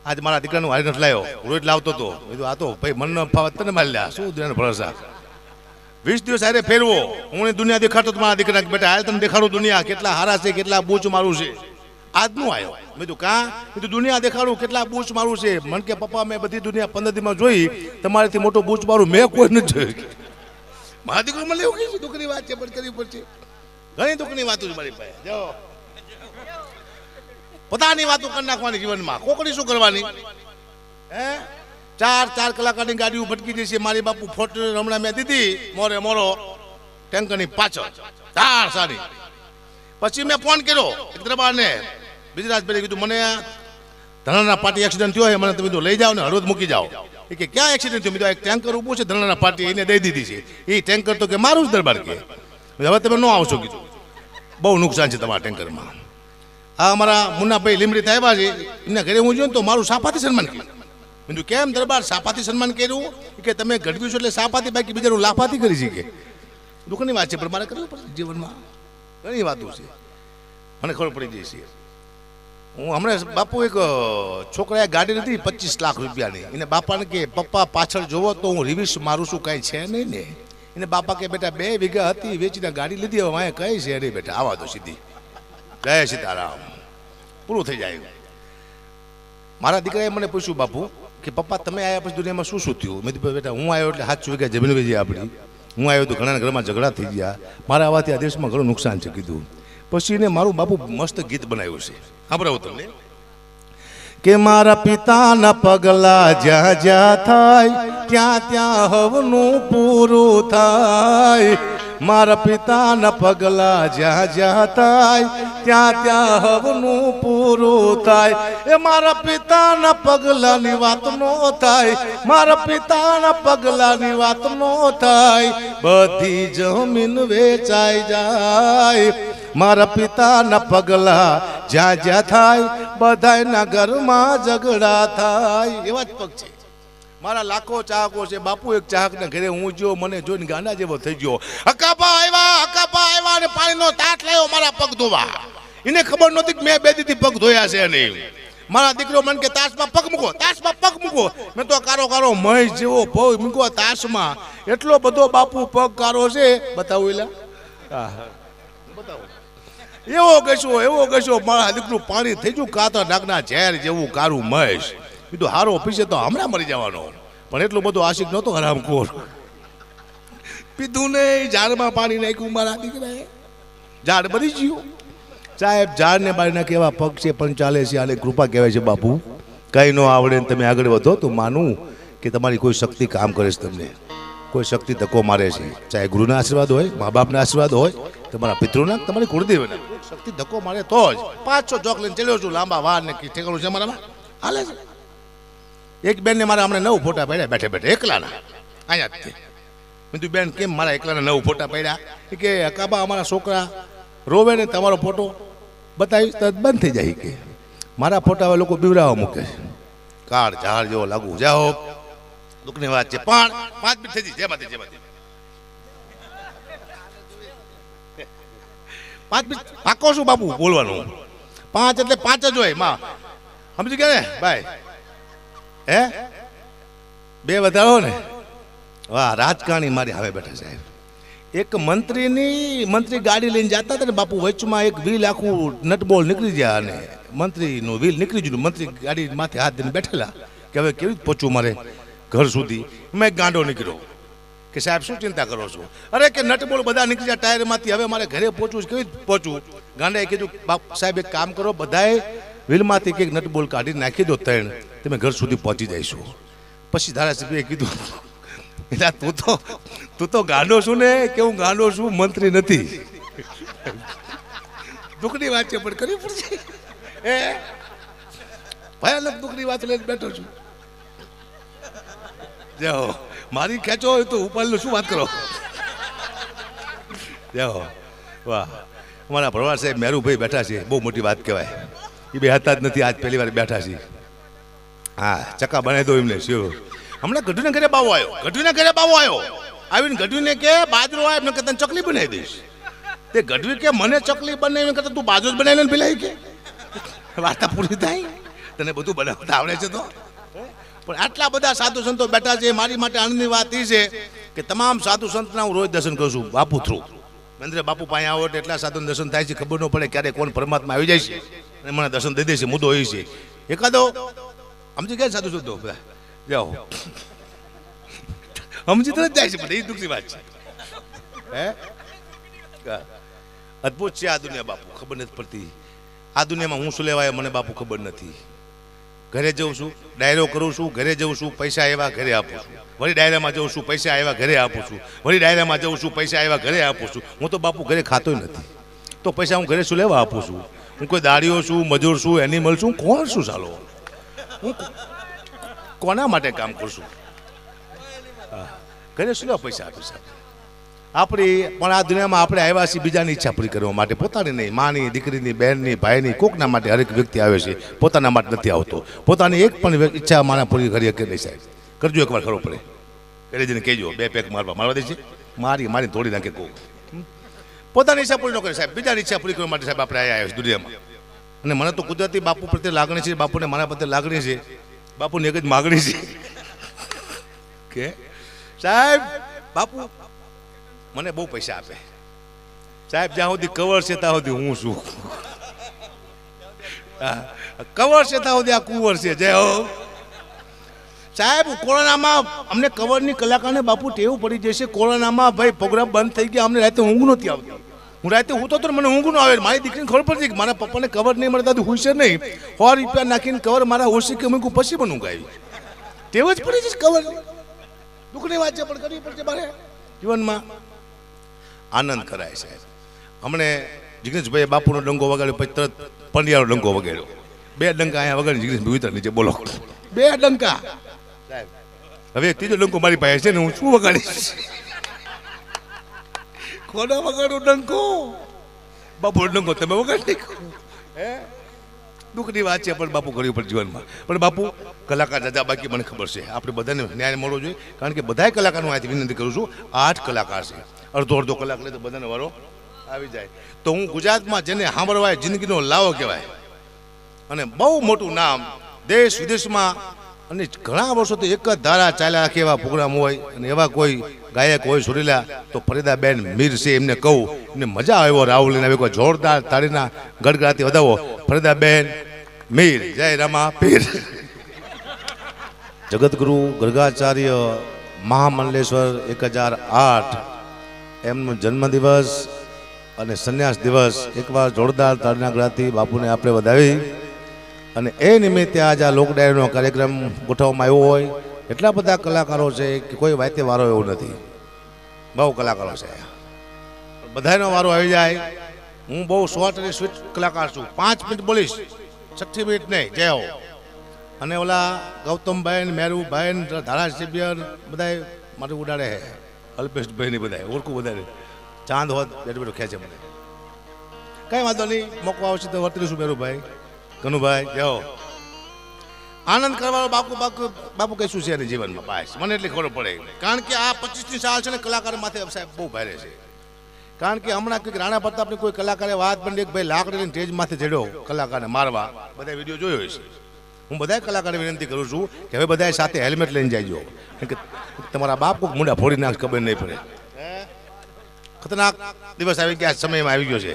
આજ મારા દીકરાનું હારી નથી લાવ્યો, રોજ લાવતો હતો. કીધું આ તો ભાઈ મન ન ફાવત તને મારી લ્યા, શું દુનિયાનો ભરોસા. 20 દિવસ હારે ફેરવો, હું દુનિયા દેખાડતો તો મારા દીકરા બેટા હાલ તને દેખાડું દુનિયા કેટલા હારા છે, કેટલા બૂચ મારું છે. આજનું આવ્યો મેં કીધું કાં, કીધું દુનિયા દેખાડું કેટલા બૂચ મારું છે. મન કે પપ્પા મેં બધી દુનિયા 15 દીમાં જોઈ, તમારાથી મોટો બૂચ મારું મેં કોઈ નથી જોયું. મારા દીકરો મને એવું કહીશું દુઃખની વાત છે પણ કરવી પડશે. ઘણી દુઃખની વાતો છે મારી પાસે. જો પોતાની વાતો કરી નાખવાની જીવનમાં, કોકડી શું કરવાની હે. 4 કલાકની ગાડીઓ ભટકી જશે. મારી બાપુ ફોર્ચ્યુનર હમણાં મેં દીધી મોરે મોરો ટેન્કરની પાછળ 4 સારી. પછી મેં ફોન કર્યો દરબારને ગુજરાત ભાઈ, કીધું મને ધનાના પાર્ટી એક્સિડન્ટ થયો છે, મને તમે લઈ જાઓ ને હળવદ મૂકી જાઓ. એ કે ક્યાં એક્સિડન્ટ થયો? મેં એક ટેન્કર ઊભું છે ધનાના પાર્ટી, એને દઈ દીધી છે. એ ટેન્કર તો કે મારું જ દરબાર કે હવે તમે ન આવશો. કીધું બહુ નુકસાન છે તમારા ટેન્કરમાં. આ અમારા મુન્નાભાઈ લીમડી આવ્યા છે, એમના ઘરે હું જોયું તો મારું સાપાથી સન્માન કર્યું. બીજું કેમ દરબાર સાપાથી સન્માન કર્યું? કે તમે ગઢવી છો એટલે સાપાથી, બાકી બીજાનું લાફાથી કરી છે. કે દુઃખની વાત છે પણ મારે કરવું પડશે જીવનમાં. ઘણી વાતો છે મને ખબર પડી જાય છે. હું હમણાં બાપુ એક છોકરાએ ગાડી નથી 25 લાખ રૂપિયાની, એને બાપાને કે પપ્પા પાછળ જોવો તો હું રિવિશ મારું છું, કાંઈ છે નહીં ને. એને બાપા કે બેટા 2 વીઘા હતી વેચીને ગાડી લીધી, હવે વાંહે કઈ છે નહીં બેટા, આવા દો સીધી. જય સીતારામ, પૂરું થઈ જાય. મારા દીકરાએ મને પૂછ્યું બાપુ કે પપ્પા તમે આવ્યા પછી દુનિયામાં શું શું થયું? મેં કીધું બેટા હું આવ્યો એટલે 7 વીઘા જમીન વેચી આપણી. હું આવ્યો તો ઘણા ઘરમાં ઝઘડા થઈ ગયા, મારા આવાથી આ દેશમાં ઘણું નુકસાન છે. કીધું પછી એને મારું બાપુ મસ્ત ગીત બનાવ્યું છે, સાંભળાવું તમને. કે મારા પિતાના પગલા જ્યાં જ્યાં થાય ત્યાં ત્યાં હવનું પૂરું થાય. મારા પિતાના પગલા જ્યાં જ્યાં થાય ત્યાં ત્યાં હવનું પૂરું થાય. એ મારા પિતાના પગલાની વાત નો થાય, મારા પિતાના પગલાની વાત નો થાય. બધી જમીન વેચાઈ જાય. મારા પિતાના પગલા જ્યાં જ્યાં થાય બધાયના ઘરમાં ઝઘડા થાય. એવા જ પગ છે મારા. લાખો ચાહકો છે બાપુ. એક ચાહકના ઘરે હું જો, મને જોઈને ગાંડા જેવો થઈ ગયો. અકાપા આવ્યા અને પાણીનો તાટ લાવ્યો મારા પગ ધોવા. એને ખબર નહોતી કે મેં 2 દીથી પગ ધોયા છે નહીં. મારા દીકરો મને કે તાસમાં પગ મૂકો, તાસમાં પગ મૂકો. મેં તો કારો કારો મહેશ જેવો પગ મૂકો તાસમાં. એટલો બધો બાપુ પગ કારો છે. બતાવું એલા બતાવું. એવો ગસ્યો મારા દીકરું પાણી થઈ ગયું કાતર ડાકના ઝેર જેવું કારું મહેશ. કીધું હારો ઓફિસે તો હમણાં મરી જવાનો, પણ એટલું બધું આશિક નહોતો હરામખોર. પીધું નહીં, ઝાડમાં પાણી નાખ્યું મારા દીકરાએ, ઝાડ મરી ગયું. સાહેબ ઝાડને બાળીના કેવા પગ છે પણ ચાલે છે, આને કૃપા કહેવાય છે બાપુ. કંઈ ન આવડે ને તમે આગળ વધો તો માનું કે તમારી કોઈ શક્તિ કામ કરે છે. તમને કોઈ શક્તિ ધક્કો મારે છે, ચાહે ગુરુના આશીર્વાદ હોય, મા બાપના આશીર્વાદ હોય, તમારા પિતૃના, તમારી કુળદેવીના. શક્તિ ધક્કો મારે તો જ 500 જોક લઈને ચલ્યો છું. લાંબા વાર ને ઠેકાણું છે મારામાં હાલે છે. એક બેન ને મારા હમણાં 9 ફોટા પડ્યા બેઠે બેઠે એકલાના અહીંયા જ. મેં કીધું બેન કેમ મારા એકલાના 9 ફોટા પડ્યા? કે અકાબા અમારા છોકરા રોવે ને તમારો ફોટો બતાવી તો બંધ થઈ જાય. કે મારા ફોટા હવે લોકો બીવરાવા મૂકે છે, કાળ ઝાડ જેવો લાગુ. જાઓ દુઃખની વાત છે પણ 5 મિનિટ થઈ જઈ. જય માતા, જય માતા. 5 મિનિટ પાકો છું બાપુ બોલવાનું. 5 એટલે 5 જ હોય માં, સમજી ગયા ને ભાઈ? હે 2 વધારો ને. વાહ, રાજકારણી મારી હવે બેઠા સાહેબ. એક મંત્રી ગાડી લઈને જતા હતા ને બાપુ, વચમાં એક વ્હીલ આખું નટબોલ નીકળી ગયા અને મંત્રીનું વ્હીલ નીકળી ગયું. મંત્રી ગાડી માથે હાથ દઈને બેઠેલા કે હવે કેવી પહોંચવું મારે ઘર સુધી. મેં એક ગાંડો નીકળ્યો કે સાહેબ શું ચિંતા કરો છો? અરે કે નટબોલ બધા નીકળી ગયા ટાયરમાંથી, હવે મારે ઘરે પહોંચવું છે, કેવી પહોંચવું? ગાંડાએ કીધું બાપ સાહેબ એક કામ કરો, બધાએ વ્હીલમાંથી એક નટબોલ કાઢી નાખી દો, 3 તમે ઘર સુધી પહોંચી જઈશું. પછી ધારાસભ્યએ કીધું એટલે તું તો ગાંડો છું ને? કે હું ગાંડો છું, મંત્રી નથી. દુઃખની વાત છે પણ કરવી પડશે. ભયાનક દુઃખની વાત લઈને બેઠો છું. જાઓ મારી ખેંચો હોય તો ઉપાડલો શું વાત કરો. જાઓ વાહ, અમારા ભરવાડ સાહેબ મેરુભાઈ બેઠા છે, બહુ મોટી વાત કહેવાય. એ બે હતા જ નથી, આજ પહેલી વાર બેઠા છે. હા ચક્કા બનાવી દો એમને. શું હમણાં ગઢવીના ઘરે બાવો આવ્યો, આવીને ગઢવીને કે બાજરો આવે એમને તને ચકલી બનાવી દઈશ. તે ગઢવી કે મને ચકલી બનાવી કરતા તું બાજરો જ બનાવીને પેલા કે વાર્તા પૂરી થાય. તને બધું બનાવતા આવડે છે તો પણ આટલા બધા સાધુ સંતો બેઠા છે મારી માટે આનંદની વાત એ છે કે તમામ સાધુ સંતના હું રોજ દર્શન કરું છું બાપુ થ્રુ મંદિરે બાપુ પાસે આવો એટલે એટલા સાધુનું દર્શન થાય છે ખબર ન પડે ક્યારે કોણ પરમાત્મા આવી જાય છે અને મને દર્શન દઈ દે છે મુદ્દો એ છે એકાદો સમજી ગયા સાધુ સંતો બધા જાઓ સમજી તો જાય છે બધા એ દુઃખની વાત છે હે અદભુત છે આ દુનિયા બાપુ ખબર નથી પડતી આ દુનિયામાં હું શું લેવાય મને બાપુ ખબર નથી ઘરે જઉં છું ડાયરો કરું છું ઘરે જઉં છું પૈસા આવ્યા ઘરે આપું છું વળી ડાયરામાં જઉં છું પૈસા આવ્યા ઘરે આપું છું વળી ડાયરામાં જઉં છું પૈસા આવ્યા ઘરે આપું છું હું તો બાપુ ઘરે ખાતોય નથી તો પૈસા હું ઘરે શું લેવા આપું છું હું કોઈ દાડીઓ છું મજૂર છું એનિમલ છું કોણ શું ચાલો હું કોના માટે કામ કરશું ઘરે શું લેવા પૈસા આપીશ આપણી પણ આ દુનિયામાં આપણે આવ્યા છીએ બીજાની ઈચ્છા પૂરી કરવા માટે પોતાની નહીં માની દીકરીની બહેનની ભાઈની કોકના માટે હરેક વ્યક્તિ આવે છે પોતાના માટે નથી આવતો પોતાની એક પણ ઈચ્છા મારા પૂરી કરી શકે નહીં સાહેબ કરજો એકવાર ખરો પડે ઘરે જઈને કહેજો બે પેક મારવા દે છે મારી તોડી નાખે કોક પોતાની ઈચ્છા પૂરી ન કરે સાહેબ બીજાની ઈચ્છા પૂરી કરવા માટે સાહેબ આપણે આવ્યા છે દુનિયામાં અને મને તો કુદરતી બાપુ પ્રત્યે લાગણી છે બાપુને મારા પ્રત્યે લાગણી છે બાપુની એક જ માગણી છે કે સાહેબ બાપુ મને બહુ પૈસા આપે સાહેબ જ્યાં સુધી કવર છે ત્યાં સુધી હું છું કવર છે ત્યાં સુધી આ કુંવર છે જય હો સાહેબ કોરોનામાં અમને કવરની કલાકારને બાપુ ટેવું પડી જશે કોરોનામાં ભાઈ પ્રોગ્રામ બંધ થઈ ગયા અમને રાતે ઊંઘ નહોતી આવતી હું રાતે હું તો મને ઊંઘ ન આવે મારી દીકરીને ખબર પડતી કે મારા પપ્પાને કવર નહીં મળતા હું છે નહીં 100 રૂપિયા નાખીને કવર મારા ઓછી કે મૂકું પછી પણ ઊંઘ આવી ટેવ જ પડી જશે કવર દુઃખની વાત છે પણ કરવી પડશે મારે જીવનમાં આનંદ કરાય સાહેબ હમણે જિગ્નેશભાઈએ બાપુનો ડંકો વગાડ્યો પછી તરત પંડ્યાનો ડંકો વગાડ્યો 2 ડંકા અહીંયા વગાડી જિગ્નેશભાઈ ઉતર નીચે બોલો 2 ડંકા સાહેબ હવે ત્રીજો ડંકો મારી પાસે છે ને હું શું વગાડીશ કોનો વગાડું ડંકો બાપુનો ડંકો તમે વગાડી હે દુઃખની વાત છે પણ બાપુ કર્યું પણ જીવનમાં પણ બાપુ કલાકાર દાદા બાકી મને ખબર છે આપણે બધાને ન્યાય મળવો જોઈએ કારણ કે બધા કલાકારનું અહીંથી વિનંતી કરું છું 8 કલાકાર છે અડધો કલાક લે તો બધાને વારો આવી જાય તો હું ગુજરાતમાં જેને સાંભળવાય જિંદગીનો લાવો કહેવાય અને બહુ મોટું નામ દેશ વિદેશમાં અને ઘણા વર્ષોથી એક જ ધારા ચાલ્યા રાખે એવા પ્રોગ્રામ હોય અને એવા કોઈ ગાયક હોય સુરીલા તો ફરીદાબેન મીર છે એમને કહું એમને મજા આવ્યો રાહુલને આવી કોઈ જોરદાર તાળીના ગડગડાથી વધાવો ફરીદાબેન મીર જય રામા પીર જગતગુરુ ગર્ગાચાર્ય મહામંડલેશ્વર 1008 એમનો જન્મદિવસ અને સંન્યાસ દિવસ એકવાર જોરદાર તાળીના ગળાથી બાપુને આપણે વધાવી અને એ નિમિત્તે આજ આ લોક ડાયરીનો કાર્યક્રમ ગોઠવવામાં આવ્યો હોય એટલા બધા કલાકારો છે કે કોઈ વાતે વારો એવો નથી બહુ કલાકારો છે બધાનો વારો આવી જાય હું બહુ શોર્ટ અને સ્વીટ કલાકાર છું 5 મિનિટ બોલીશ 60 મિનિટ નહીં જય હો અને ઓલા ગૌતમભાઈ મેરુભાઈ ધારાસભ્ય બધા મારું ઉડાડે છે અલ્પેશભાઈ ની બધા ઓળખું વધારે ચાંદ હોત બેઠો બેઠો ખેંચે મને કઈ વાંધો નહીં મોકો આવશે તો વર્તીશું મેરુભાઈ કનુભાઈ જાઓ આનંદ કરવાનો બાપુ કહીશું છે એની જીવનમાં બાસ મને એટલી ખબર પડે કારણ કે આ 25ની સાલ છે ને કલાકાર માથે સાહેબ બહુ ભારે છે કારણ કે હમણાં કંઈક રાણા પ્રતાપની કોઈ કલાકારે વાત પણ એક ભાઈ લાકડીની સ્ટેજ માથે ચડ્યો કલાકારને મારવા બધા વિડીયો જોયો છે હું બધા કલાકારને વિનંતી કરું છું કે હવે બધા સાથે હેલ્મેટ લઈને જજો કે તમારા બાપ કોઈક મુંડા ફોડી નાખ ખબર નહીં પડે ખતરનાક દિવસ આવી ગયા સમયમાં આવી ગયો છે